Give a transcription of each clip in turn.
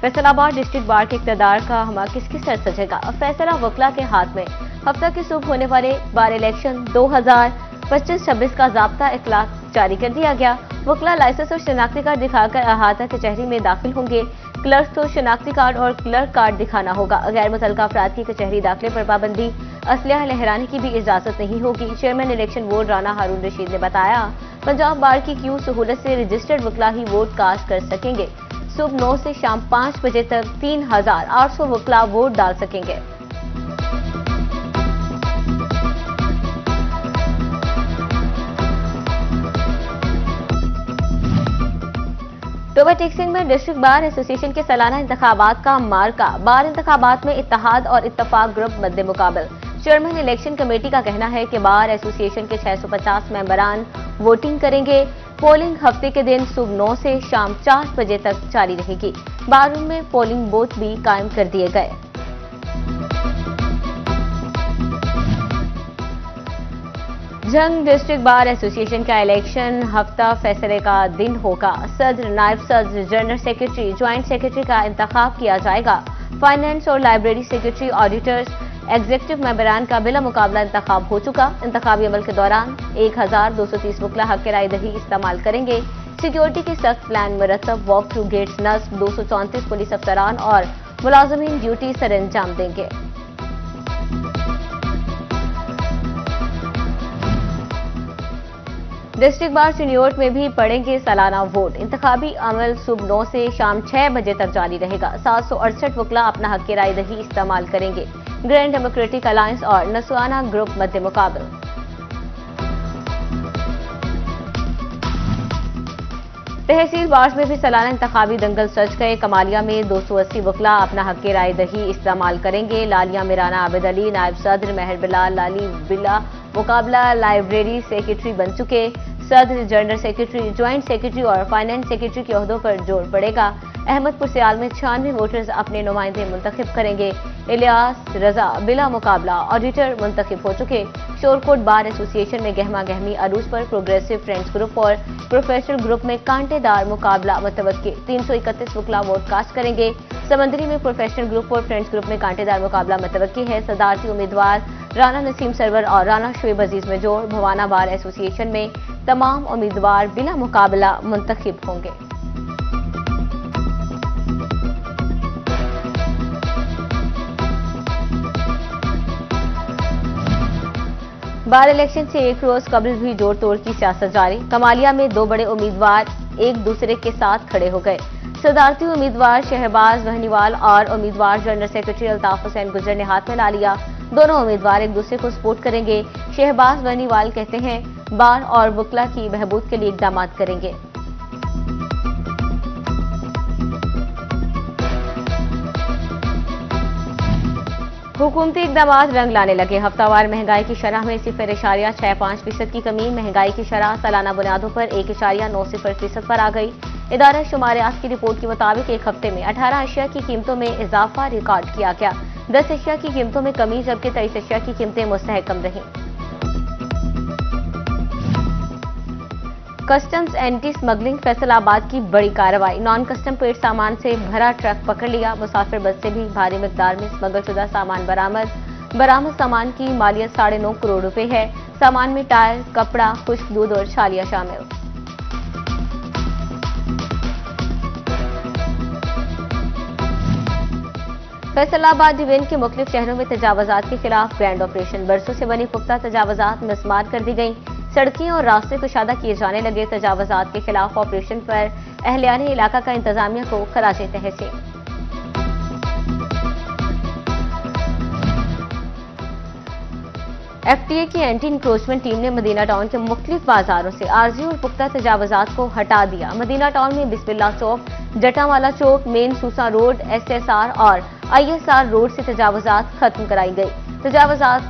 Faisalabad district bar के इक़्तिदार का हमा किसकी सर सजेगा? फैसला वकला के हाथ में। हफ्ता की सुबह होने वाले बार इलेक्शन 2025-26 का ज़ाब्ता इखलाक जारी कर दिया गया। वकला लाइसेंस और शनाख्ती कार्ड दिखाकर अहाता कचहरी में दाखिल होंगे। क्लर्क को शनाख्ती कार्ड और क्लर्क कार्ड दिखाना होगा। गैर मुतल्लिका अफराद की कचहरी दाखिले पर पाबंदी, असलहा लहराने की भी इजाजत नहीं होगी। चेयरमैन इलेक्शन बोर्ड राना हारून रशीद ने बताया, पंजाब बार की क्यू सहूलत से रजिस्टर्ड वकला ही वोट कास्ट कर सकेंगे। सुबह 9 से शाम 5 बजे तक 3800 वकला वोट डाल सकेंगे। टोबा टेक्सिंग में डिस्ट्रिक्ट बार एसोसिएशन के सालाना इंतखाबात का मार्का। बार इंतखाबात में इत्तेहाद और इत्तफाक ग्रुप मद्दे मुकाबल। चेयरमैन इलेक्शन कमेटी का कहना है कि बार एसोसिएशन के 650 मेंबरान वोटिंग करेंगे। पोलिंग हफ्ते के दिन सुबह 9 से शाम 4 बजे तक जारी रहेगी। बार रूम में पोलिंग बूथ भी कायम कर दिए गए। जंग डिस्ट्रिक्ट बार एसोसिएशन का इलेक्शन हफ्ता फैसले का दिन होगा। सदर, नायब सदर, जनरल सेक्रेटरी, ज्वाइंट सेक्रेटरी का इंतखाब किया जाएगा। फाइनेंस और लाइब्रेरी सेक्रेटरी, ऑडिटर्स, एग्जीक्यूटिव मेंबरान का बिला मुकाबला इंतखाब हो चुका। इंतखाबी अमल के दौरान 1230 वकला हक राय दही इस्तेमाल करेंगे। सिक्योरिटी के सख्त प्लान मुरतब, वॉक थ्रू गेट्स नस्ब, 234 पुलिस अफसरान और मुलाजमीन ड्यूटी सर अंजाम देंगे। डिस्ट्रिक्ट बार सीनियोर्ट में भी पड़ेंगे सालाना वोट। इंतखाबी अमल सुबह 9 से शाम 6 बजे तक जारी रहेगा। 768 वकला अपना हक राय दही इस्तेमाल करेंगे। ग्रैंड डेमोक्रेटिक अलायंस और नसवाना ग्रुप मध्य मुकाबल। तहसील बार्स में भी सालाना इंतखाबी दंगल सज गए। कमालिया में 280 वकला अपना हक राय दही इस्तेमाल करेंगे। लालिया में राना आबिद अली, नायब सदर, मेहर बिलाल लाली बिला मुकाबला लाइब्रेरी सेक्रेटरी बन चुके। सदर, जनरल सेक्रेटरी, ज्वाइंट सेक्रेटरी और फाइनेंस सेक्रेटरी के ओहदों पर जोर पड़ेगा। अहमदपुर सियाल में 96 वोटर्स अपने नुमाइंदे मुंतखब करेंगे। इलियास रजा बिला मुकाबला ऑडिटर मुंतखब हो चुके। शोरकोट बार एसोसिएशन में गहमा गहमी अरूज पर प्रोग्रेसिव फ्रेंड्स ग्रुप और प्रोफेशनल ग्रुप में कांटेदार मुकाबला मुतवक्के। 331 वकला वोट कास्ट करेंगे। समंदरी में प्रोफेशनल ग्रुप और फ्रेंड्स ग्रुप में कांटेदार मुकाबला मुतवक्के है। सदारती उम्मीदवार राना नसीम सरवर और राना शुएब अजीज में जोड़। भवाना बार एसोसिएशन में तमाम उम्मीदवार बिला मुकाबला मुंतखब होंगे। बार इलेक्शन से एक रोज कबल भी जोड़ तोड़ की सियासत जारी। कमालिया में 2 बड़े उम्मीदवार एक दूसरे के साथ खड़े हो गए। सदारती उम्मीदवार शहबाज वहनीवाल और उम्मीदवार जनरल सेक्रेटरी अल्ताफ हुसैन गुजर ने हाथ में ला लिया। दोनों उम्मीदवार एक दूसरे को सपोर्ट करेंगे। शहबाज वहनीवाल कहते हैं बार और वकला की बहबूद के लिए इकदाम करेंगे। हुकूमती इकदाम रंग लाने लगे। हफ्तावार महंगाई की शरह में 0.65% की कमी। महंगाई की शरह सालाना बुनियादों पर 1.90% पर आ गई। इदारा शुमारियात की रिपोर्ट के मुताबिक एक हफ्ते में 18 अशिया की कीमतों में इजाफा रिकॉर्ड किया गया। 10 अशिया की कीमतों में कमी, जबकि 23 अशिया की कीमतें मुस्तहकम रहीं। कस्टम्स एंटी स्मगलिंग फैसलाबाद की बड़ी कार्रवाई। नॉन कस्टम पेड सामान से भरा ट्रक पकड़ लिया। मुसाफिर बस से भी भारी मिकदार में स्मगलशुदा सामान बरामद। बरामद सामान की मालियत 9.5 करोड़ रुपए है। सामान में टायर, कपड़ा, खुश्क दूध और छालियां शामिल। फैसलाबाद डिवीजन के मुख्तलिफ शहरों में तजावजात के खिलाफ ग्रैंड ऑपरेशन। बरसों से बनी पुख्ता तजावजात मिसमार कर दी गई। सड़कें और रास्ते कुशादा किए जाने लगे। तजावजात के खिलाफ ऑपरेशन पर अहलियाने इलाका का इंतजामिया को खराजे तहसीन। एफटीए की एंटी इंक्रोचमेंट टीम ने मदीना टाउन के मुख्तलिफ बाजारों से आरजी और पुख्ता तजावजात को हटा दिया। मदीना टाउन में बिस्मिल्लाह चौक, जटावाला चौक, मेन सूसा रोड, एसएसआर और आईएसआर रोड से तजावजात खत्म कराई गई। तजावजात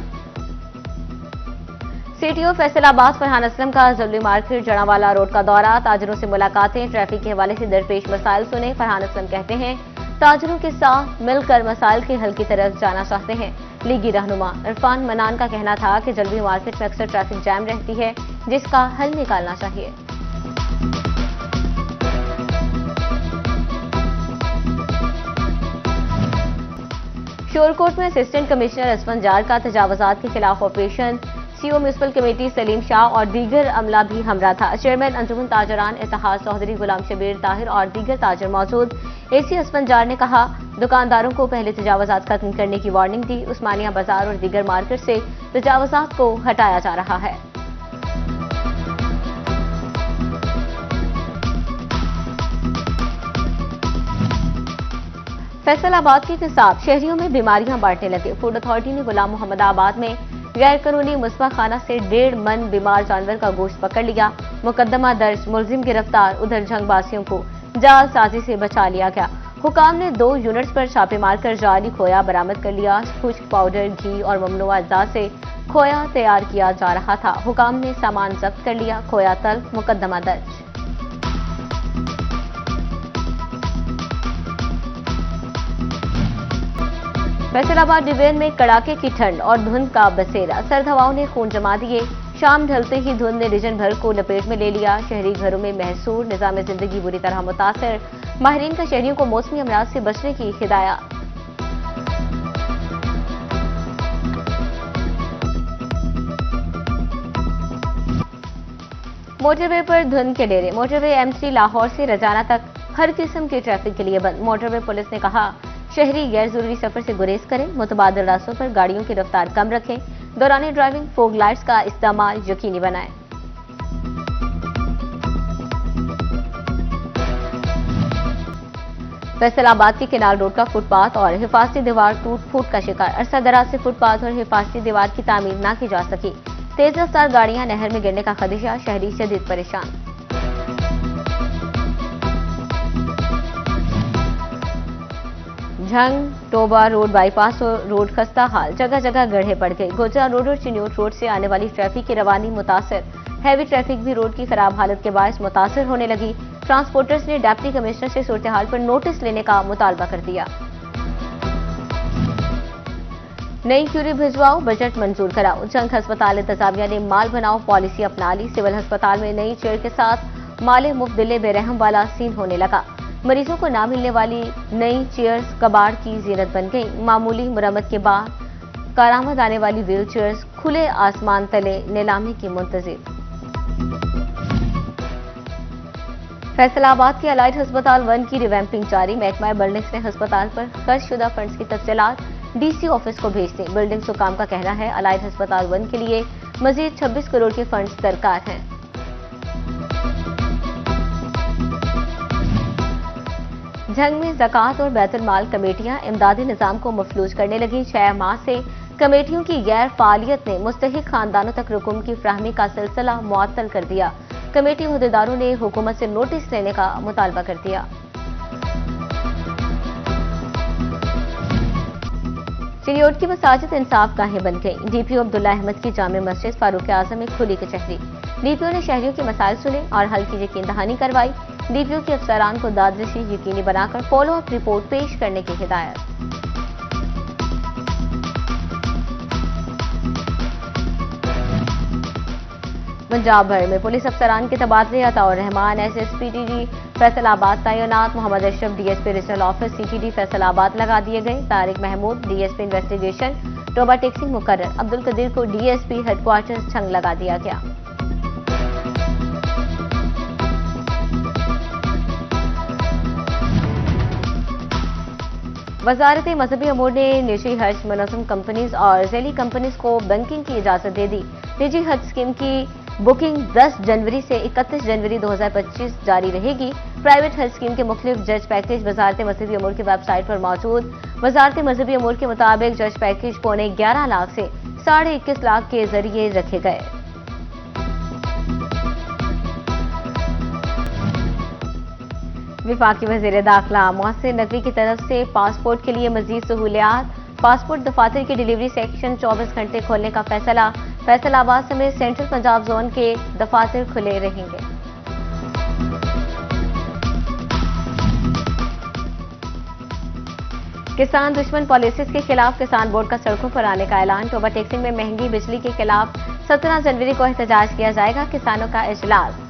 सीटीओ फैसलाबाद फरहान असलम का जवली मार्केट, जड़ावाला रोड का दौरा, ताजरों से मुलाकातें, ट्रैफिक के हवाले से दरपेश मसाइल सुने। फरहान असलम कहते हैं ताजरों के साथ मिलकर मसाइल के हल की तरफ जाना चाहते हैं। लीगी रहनुमा इरफान मनान का कहना था कि जलवी मार्केट में अक्सर ट्रैफिक जैम रहती है, जिसका हल निकालना चाहिए। शोरकोट में असिस्टेंट कमिश्नर असफंजार का तजावजात के खिलाफ operation, CO municipal committee Salim Shah और दीगर अमला भी हमरा था। चेयरमैन अंजुमन ताजरान इत्तेहाद चौधरी गुलाम शबीर ताहिर और दीगर ताजर मौजूद। एसी असफंजार ने कहा, दुकानदारों को पहले तजावजात खत्म करने की वार्निंग दी। उस्मानिया बाजार और दीगर मार्केट से तजावजात को हटाया जा रहा है। फैसलाबाद के निसाब शहरियों में बीमारियां बांटने लगे। फूड अथॉरिटी ने गुलाम मोहम्मदाबाद में गैर कानूनी मुस्बा खाना से 1.5 मन बीमार जानवर का गोश्त पकड़ लिया। मुकदमा दर्ज, मुलजिम गिरफ्तार। उधर झंगबासियों को जालसाजी से बचा लिया गया। हुकाम ने 2 यूनिट्स पर छापे मारकर जाली खोया बरामद कर लिया। खुश्क पाउडर, घी और ममनुआ अज्जा से खोया तैयार किया जा रहा था। हुकाम ने सामान जब्त कर लिया। खोया तल्फ, मुकदमा दर्ज। फैसलाबाद डिवीजन में कड़ाके की ठंड और धुंध का बसेरा। सर्द हवाओं ने खून जमा दिए। शाम ढलते ही धुंध ने डिवीजन भर को लपेट में ले लिया। शहरी घरों में महसूर, निजाम जिंदगी बुरी तरह मुतासर। माहिरीन का शहरियों को मौसमी अमराज से बचने की हिदायत। मोटरवे पर धुंध के डेरे। मोटरवे M3 लाहौर से रजाना तक हर किस्म के ट्रैफिक के लिए बंद। मोटरवे पुलिस ने कहा, शहरी गैर जरूरी सफर से गुरेज करें। मुतबादिल रास्तों पर गाड़ियों की रफ्तार कम रखें। दौरान ड्राइविंग फोग लाइट्स का इस्तेमाल यकीनी बनाएं। फैसलाबाद के किनाल रोड का फुटपाथ और हिफाजती दीवार टूट फूट का शिकार। अरसा दराज से फुटपाथ और हिफाजती दीवार की तामीर न की जा सकी। तेज रफ्तार गाड़ियां नहर में गिरने का खदशा। शहरी शदीद परेशान। Jhang Toba road bypass road खस्ता हाल। जगह जगह गड्ढे पड़ गए। गोजरा रोड और चिन्योट रोड से आने वाली ट्रैफिक की रवानी मुतासर। हैवी ट्रैफिक भी रोड की खराब हालत के बायस मुतासर होने लगी। ट्रांसपोर्टर्स ने डिप्टी कमिश्नर से सूरत हाल पर नोटिस लेने का मुतालबा कर दिया। नई क्यूरी भिजवाओ, बजट मंजूर कराओ। जंग अस्पताल इंतजामिया ने माल बनाओ पॉलिसी अपना ली। सिविल अस्पताल में नई चेयर के साथ माले मुफ्त दिले बेरहम वाला सीन होने लगा। मरीजों को ना मिलने वाली नई चेयर्स कबाड़ की जीनत बन गई। मामूली मुरम्मत के बाद कारामद आने वाली व्हील चेयर्स खुले आसमान तले नीलामी की मुंतजिर। फैसलाबाद के अलाइड अस्पताल 1 की रिवैम्पिंग जारी। महकमा बिल्डिंग्स ने अस्पताल पर खर्च शुदा फंड्स की तफसीलात डीसी ऑफिस को भेज दी। बिल्डिंग्स हुकाम का कहना है, अलाइड अस्पताल 1 के लिए मजीद 26 करोड़ के फंड्स दरकार हैं। झंग में ज़कात और बैतुल माल कमेटियां इमदादी निजाम को मफलूज करने लगी। 6 माह से कमेटियों की गैर फालियत ने मुस्तहिक खानदानों तक रकूम की फ्राहमी का सिलसिला मुअत्तल कर दिया। कमेटी अहदेदारों ने हुकूमत से नोटिस लेने का मुतालबा कर दिया। चिन्योट की मसाजिद इंसाफ गाहें बन गई। डीपीओ अब्दुल्ला अहमद की जामे मस्जिद फारूक आजम में खुली कचहरी। डीपीओ ने शहरियों के मसाइल सुने और हल की यकीन दहानी करवाई। डीपीओ के अफसरान को दादरसी यकीनी बनाकर फॉलो अप रिपोर्ट पेश करने की हिदायत। पंजाब भर में पुलिस अफसरान के तबादले। अताउर रहमान SSPTG फैसलाबाद तैनात। Mohammad Ashraf DSP regional office CTD Faisalabad लगा दिए गए। तारिक महमूद DSP इन्वेस्टिगेशन टोबा टेक्सिंग मुकर्रर। अब्दुल कदीर को DSP हेडक्वार्टर्स छंग लगा दिया गया। वजारत मजहबी अमूर ने निजी हज मुनज़्ज़म कंपनीज और ज़ैली कंपनीज को बैंकिंग की इजाजत दे दी। निजी हज स्कीम की बुकिंग 10 जनवरी से 31 जनवरी 2025 जारी रहेगी। प्राइवेट हज स्कीम के मुख्तलिफ जज पैकेज वजारत मजहबी अमूर की वेबसाइट पर मौजूद। वजारत मजहबी अमूर के मुताबिक जज पैकेज पौने 11 लाख से 21.5 लाख के जरिए रखे गए। विफाकी वज़ीर दाखिला मोहसिन नकवी की तरफ से पासपोर्ट के लिए मजीद सहूलियात। पासपोर्ट दफातर की डिलीवरी सेक्शन 24 घंटे खोलने का फैसला। फैसलाबाद समेत सेंट्रल पंजाब जोन के दफातर खुले रहेंगे। किसान दुश्मन पॉलिसीज के खिलाफ किसान बोर्ड का सड़कों पर आने का ऐलान। टोबा टेक्सिंग में महंगी बिजली के खिलाफ 17 जनवरी को एहतजाज किया जाएगा। किसानों का इजलास।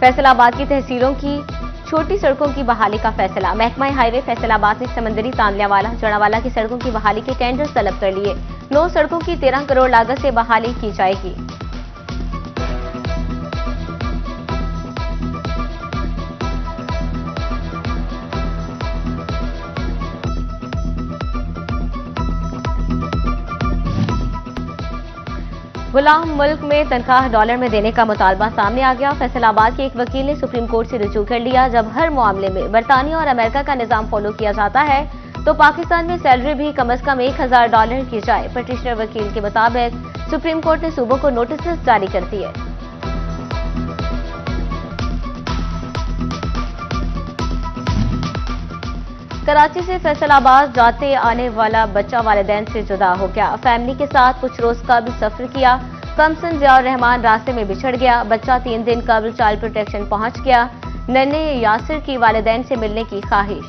फैसलाबाद की तहसीलों की छोटी सड़कों की बहाली का फैसला। महकमा हाईवे फैसलाबाद ने समंदरी तांदल्यावाला जड़ावाला की सड़कों की बहाली के टेंडर तलब कर लिए। 9 सड़कों की 13 करोड़ लागत से बहाली की जाएगी। गुलाम मुल्क में तनख्वाह डॉलर में देने का मुतालबा सामने आ गया। फैसलाबाद के एक वकील ने सुप्रीम कोर्ट से रुजू कर लिया। जब हर मामले में बरतानिया और अमेरिका का निजाम फॉलो किया जाता है तो पाकिस्तान में सैलरी भी कम से कम 1000 डॉलर की जाए। पटिशनर वकील के मुताबिक सुप्रीम कोर्ट ने सूबों को नोटिस जारी कर दिए। कराची से फैसलाबाद जाते आने वाला बच्चा वालिदैन से जुदा हो गया। फैमिली के साथ कुछ रोज कबल सफर किया। कमसन जियाउर रहमान रास्ते में बिछड़ गया। बच्चा 3 दिन कबल चाइल्ड प्रोटेक्शन पहुंच गया। नन्हे यासिर की वालिदैन से मिलने की ख्वाहिश।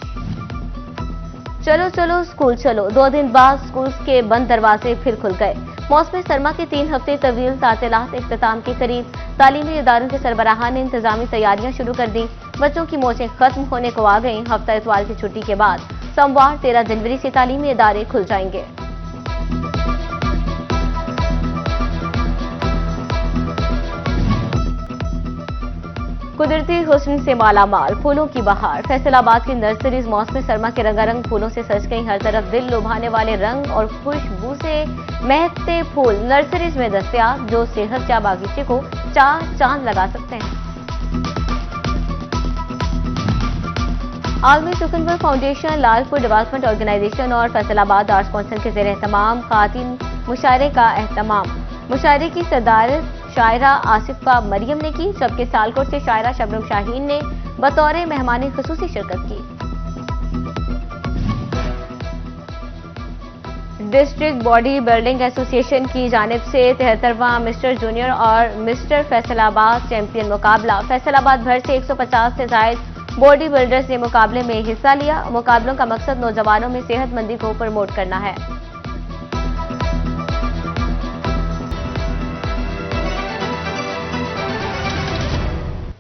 चलो चलो स्कूल चलो। 2 दिन बाद स्कूल के बंद दरवाजे फिर खुल गए। मौसम सरमा के 3 हफ्ते तवील तातीलात इख्तिताम के करीब तालीमी इदारों के सरबराहान ने इंतजामी तैयारियां शुरू कर दी। बच्चों की मौजें खत्म होने को आ गईं। हफ्ता इतवार की छुट्टी के बाद सोमवार 13 जनवरी से तालीमी इदारे खुल जाएंगे। कुदरती हुस्न से मालामाल फूलों की बहार। फैसलाबाद की नर्सरीज मौसम सरमा के रंगारंग फूलों से सज गई। हर तरफ दिल लुभाने वाले रंग और खुशबू से महकते फूल नर्सरीज में दस्तयाब, जो सेहत या बागीचे को चार चांद लगा सकते हैं। आलमी सुकनवर फाउंडेशन, लालपुर डेवलपमेंट ऑर्गेनाइजेशन और फैसलाबाद आर्ट्स काउंसिल के ज़ेर एहतमाम खातिन मुशायरे का एहतमाम। मुशायरे की सदारत शायरा आसिफा मरियम ने की, जबकि सालकोट से शायरा शबनम शाहीन ने बतौर मेहमान खुसूसी शिरकत की। डिस्ट्रिक्ट बॉडी बिल्डिंग एसोसिएशन की जानिब से 73वां मिस्टर जूनियर और मिस्टर फैसलाबाद चैंपियन मुकाबला। फैसलाबाद भर से 150 से जायद बॉडी बिल्डर्स ने मुकाबले में हिस्सा लिया। मुकाबलों का मकसद नौजवानों में सेहतमंदी को प्रमोट करना है।